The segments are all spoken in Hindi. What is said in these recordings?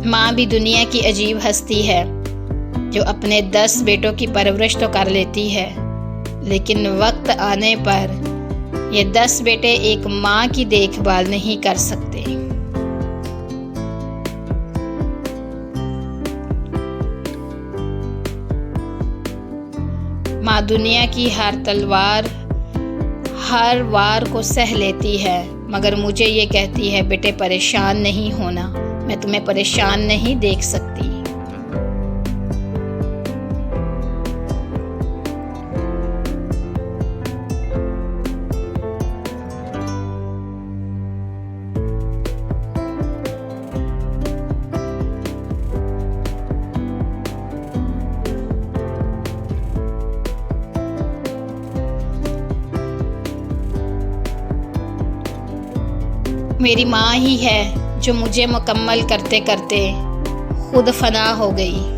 माँ भी दुनिया की अजीब हस्ती है जो अपने 10 बेटों की परवरिश तो कर लेती है, लेकिन वक्त आने पर ये 10 बेटे एक माँ की देखभाल नहीं कर सकते। माँ दुनिया की हर तलवार, हर वार को सह लेती है, मगर मुझे ये कहती है, बेटे परेशान नहीं होना, मैं तुम्हें परेशान नहीं देख सकती। मेरी माँ ही है जो मुझे मुकम्मल करते करते खुद फना हो गई।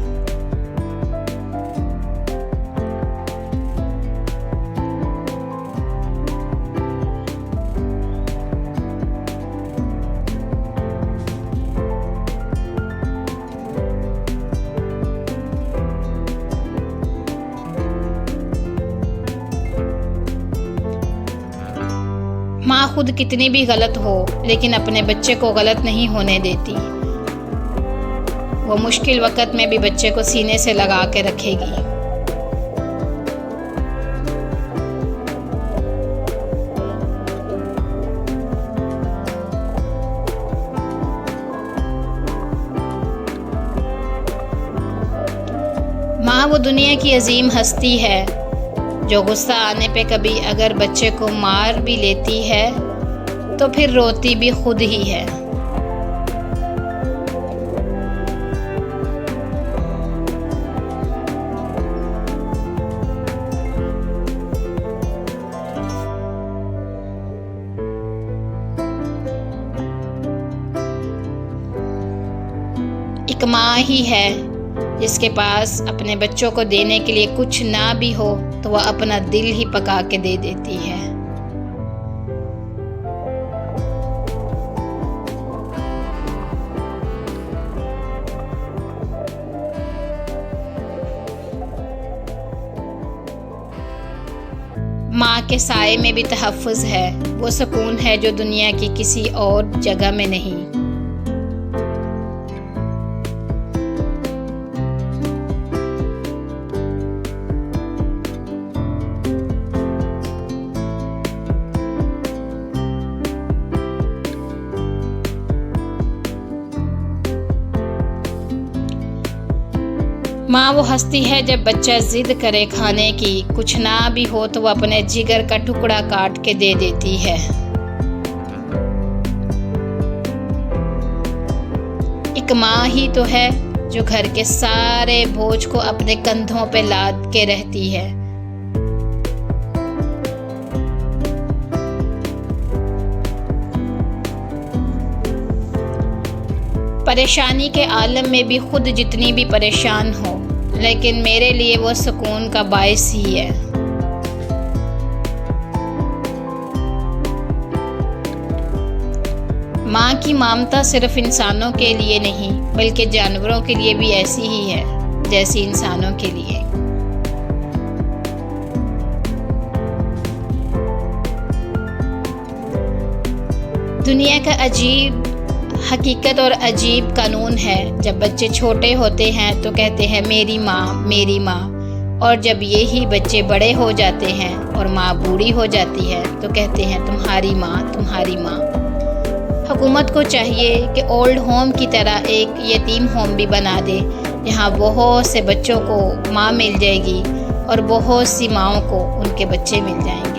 माँ खुद कितनी भी गलत हो, लेकिन अपने बच्चे को गलत नहीं होने देती। वो मुश्किल वक़्त में भी बच्चे को सीने से लगा के रखेगी। माँ वो दुनिया की अजीम हस्ती है जो गुस्सा आने पे कभी अगर बच्चे को मार भी लेती है तो फिर रोती भी खुद ही है। एक माँ ही है जिसके पास अपने बच्चों को देने के लिए कुछ ना भी हो तो वह अपना दिल ही पका के दे देती है। माँ के साए में भी तहफ़्फ़ुज़ है, वो सुकून है जो दुनिया की किसी और जगह में नहीं। माँ वो हस्ती है जब बच्चा जिद करे खाने की, कुछ ना भी हो तो वो अपने जिगर का टुकड़ा काट के दे देती है। एक माँ ही तो है जो घर के सारे बोझ को अपने कंधों पे लाद के रहती है। परेशानी के आलम में भी खुद जितनी भी परेशान हो, लेकिन मेरे लिए वो सुकून का बायस ही है। माँ की ममता सिर्फ इंसानों के लिए नहीं बल्कि जानवरों के लिए भी ऐसी ही है जैसी इंसानों के लिए। दुनिया का अजीब हकीकत और अजीब कानून है, जब बच्चे छोटे होते हैं तो कहते हैं मेरी माँ, और जब यही बच्चे बड़े हो जाते हैं और माँ बूढ़ी हो जाती है तो कहते हैं तुम्हारी माँ। हुकूमत को चाहिए कि ओल्ड होम की तरह एक यतीम होम भी बना दे, जहाँ बहुत से बच्चों को माँ मिल जाएगी और बहुत सी माँओं को उनके बच्चे मिल जाएंगे।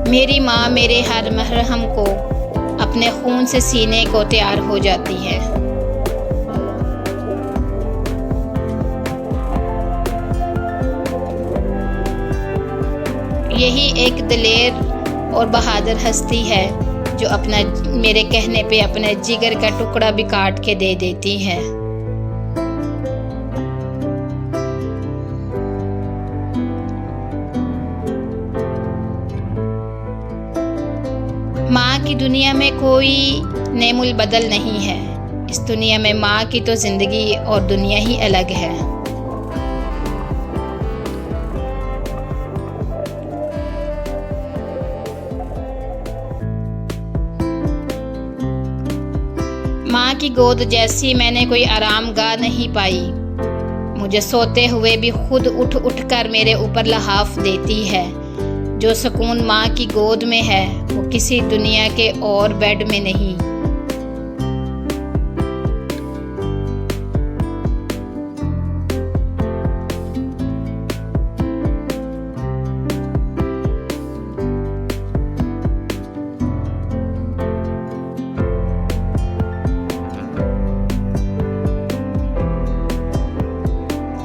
मेरी माँ मेरे हर महरम को अपने खून से सीने को तैयार हो जाती है। यही एक दिलेर और बहादुर हस्ती है जो अपना मेरे कहने पे अपने जिगर का टुकड़ा भी काट के दे देती है। माँ की दुनिया में कोई नेमुल बदल नहीं है। इस दुनिया में माँ की तो ज़िंदगी और दुनिया ही अलग है। माँ की गोद जैसी मैंने कोई आरामगाह नहीं पाई। मुझे सोते हुए भी खुद उठ उठ कर मेरे ऊपर लहाफ देती है। जो सुकून माँ की गोद में है वो किसी दुनिया के और बेड में नहीं।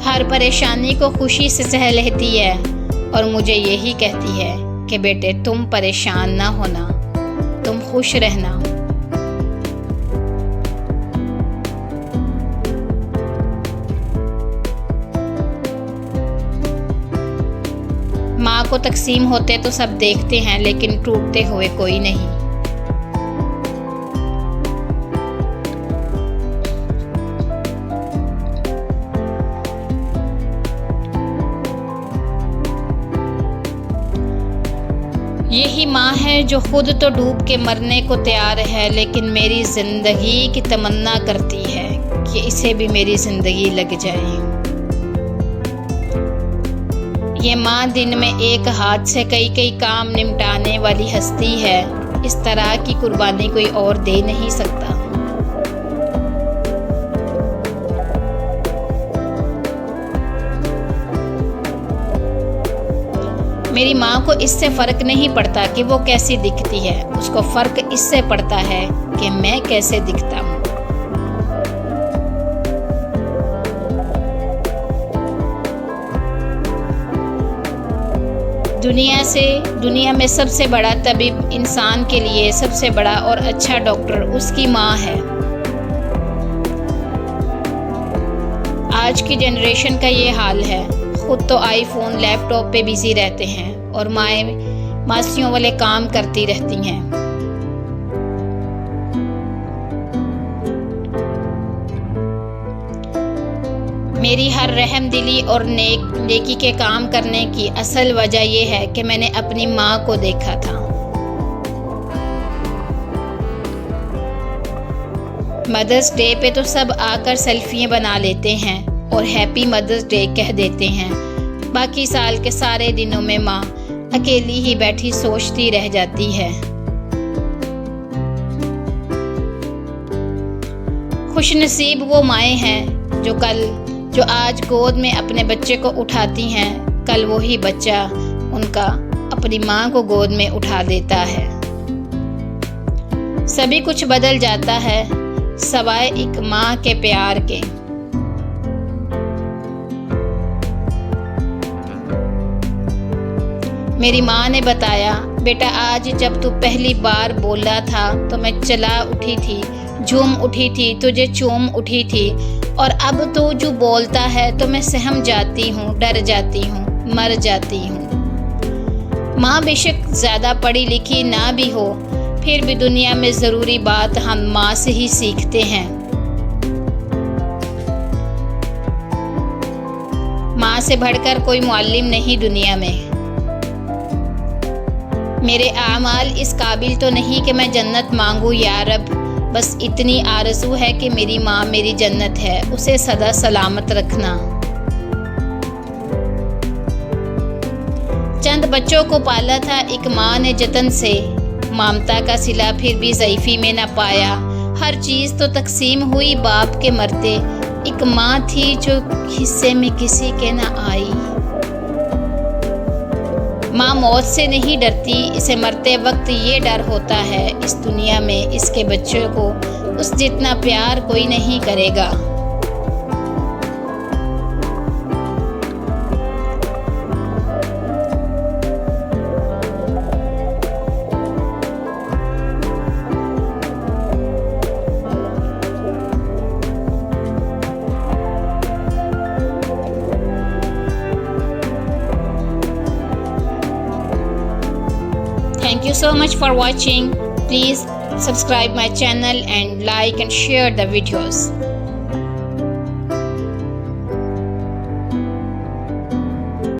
हर परेशानी को खुशी से सह लेती है और मुझे यही कहती है कि बेटे तुम परेशान ना होना, तुम खुश रहना। माँ को तकसीम होते तो सब देखते हैं, लेकिन टूटते हुए कोई नहीं। यही माँ है जो खुद तो डूब के मरने को तैयार है, लेकिन मेरी ज़िंदगी की तमन्ना करती है कि इसे भी मेरी ज़िंदगी लग जाए। ये माँ दिन में एक हाथ से कई कई काम निपटाने वाली हस्ती है। इस तरह की कुर्बानी कोई और दे नहीं सकता। मेरी माँ को इससे फ़र्क नहीं पड़ता कि वो कैसी दिखती है, उसको फ़र्क इससे पड़ता है कि मैं कैसे दिखता हूँ। दुनिया में सबसे बड़ा तबीब इंसान के लिए सबसे बड़ा और अच्छा डॉक्टर उसकी माँ है। आज की जनरेशन का ये हाल है। खुद तो आईफोन लैपटॉप पे बिजी रहते हैं और मासियों वाले काम करती रहती हैं। मेरी हर रहमदिली और नेकी के काम करने की असल वजह यह है कि मैंने अपनी माँ को देखा था। मदर्स डे पे तो सब आकर सेल्फियाँ बना लेते हैं और हैप्पी मदर्स डे कह देते हैं। बाकी साल के सारे दिनों में माँ अकेली ही बैठी सोचती रह जाती है। खुशनसीब वो माएँ हैं जो आज गोद में अपने बच्चे को उठाती हैं, कल वही बच्चा उनका अपनी माँ को गोद में उठा देता है। सभी कुछ बदल जाता है सवाए एक माँ के प्यार के। मेरी माँ ने बताया, बेटा आज जब तू पहली बार बोला था तो मैं चला उठी थी, झूम उठी थी, तुझे चूम उठी थी, और अब तो जो बोलता है तो मैं सहम जाती हूँ, डर जाती हूँ, मर जाती हूँ। माँ बेशक ज़्यादा पढ़ी लिखी ना भी हो, फिर भी दुनिया में ज़रूरी बात हम माँ से ही सीखते हैं। माँ से बढ़कर कोई मुअल्लिम नहीं दुनिया में। मेरे आमाल इस काबिल तो नहीं कि मैं जन्नत मांगू या रब, बस इतनी आरज़ू है कि मेरी माँ मेरी जन्नत है, उसे सदा सलामत रखना। चंद बच्चों को पाला था एक माँ ने जतन से, ममता का सिला फिर भी ज़ईफ़ी में न पाया। हर चीज़ तो तकसीम हुई बाप के मरते, एक माँ थी जो हिस्से में किसी के न आई। माँ मौत से नहीं डरती, इसे मरते वक्त ये डर होता है इस दुनिया में इसके बच्चों को उस जितना प्यार कोई नहीं करेगा। Thank you so much for watching. Please subscribe my channel and like and share the videos.